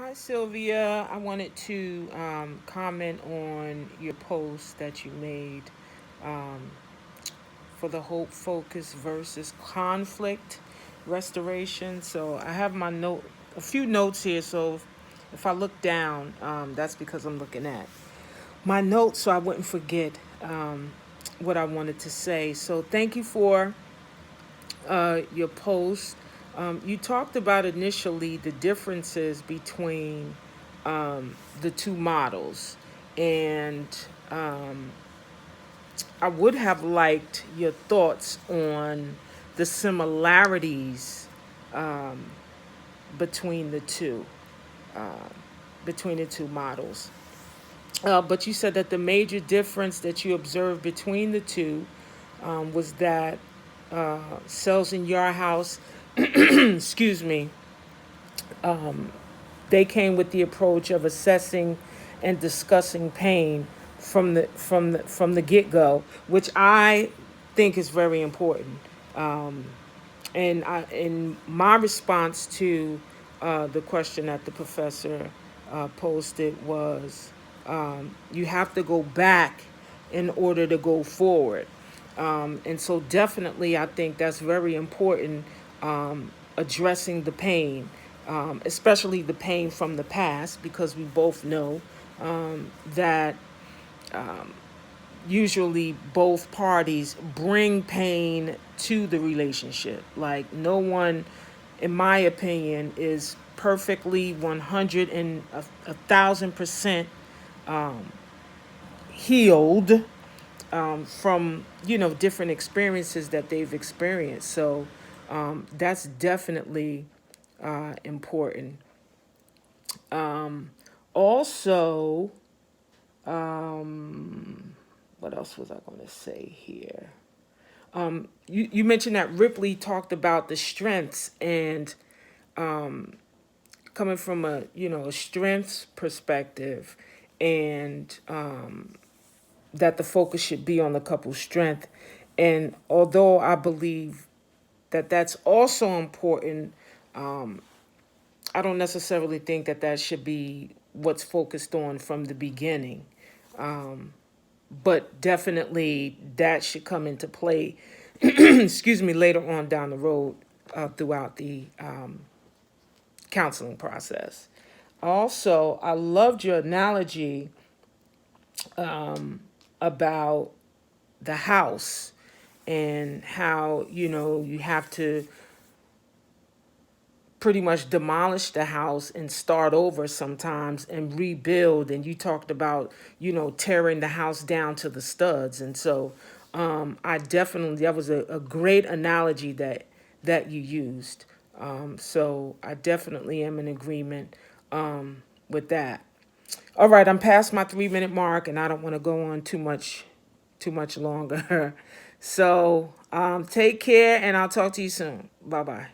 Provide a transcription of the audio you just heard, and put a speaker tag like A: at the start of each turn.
A: Hi, Sylvia. I wanted to comment on your post that you made um, for the hope focus versus conflict restoration. So I have a few notes here. So if I look down, that's because I'm looking at my notes so I wouldn't forget what I wanted to say. So thank you for your post. You talked about initially the differences between the two models, and um, I would have liked your thoughts on the similarities um, between the two, uh, between the two models. But you said that the major difference that you observed between the two was that cells in your house, excuse me, they came with the approach of assessing and discussing pain from the get go, which I think is very important. Um, and in my response to the question that the professor posted was, you have to go back in order to go forward. And so definitely, I think that's very important. Addressing the pain, especially the pain from the past, because we both know that usually both parties bring pain to the relationship. Like, no one, in my opinion, is perfectly 100 and 1,000% healed from different experiences that they've experienced. So that's definitely important. Also, what else was I going to say here? You mentioned that Ripley talked about the strengths, and coming from a strengths perspective, and that the focus should be on the couple's strength. And although I believe that that's also important, I don't necessarily think that that should be what's focused on from the beginning. But definitely that should come into play, excuse me, later on down the road throughout the counseling process. Also, I loved your analogy about the house, and how you have to pretty much demolish the house and start over sometimes and rebuild. And you talked about tearing the house down to the studs. And so I definitely, that was a great analogy that you used. So I definitely am in agreement with that. All right, I'm past my 3 minute mark, and I don't want to go on too much longer. So take care, and I'll talk to you soon. Bye bye.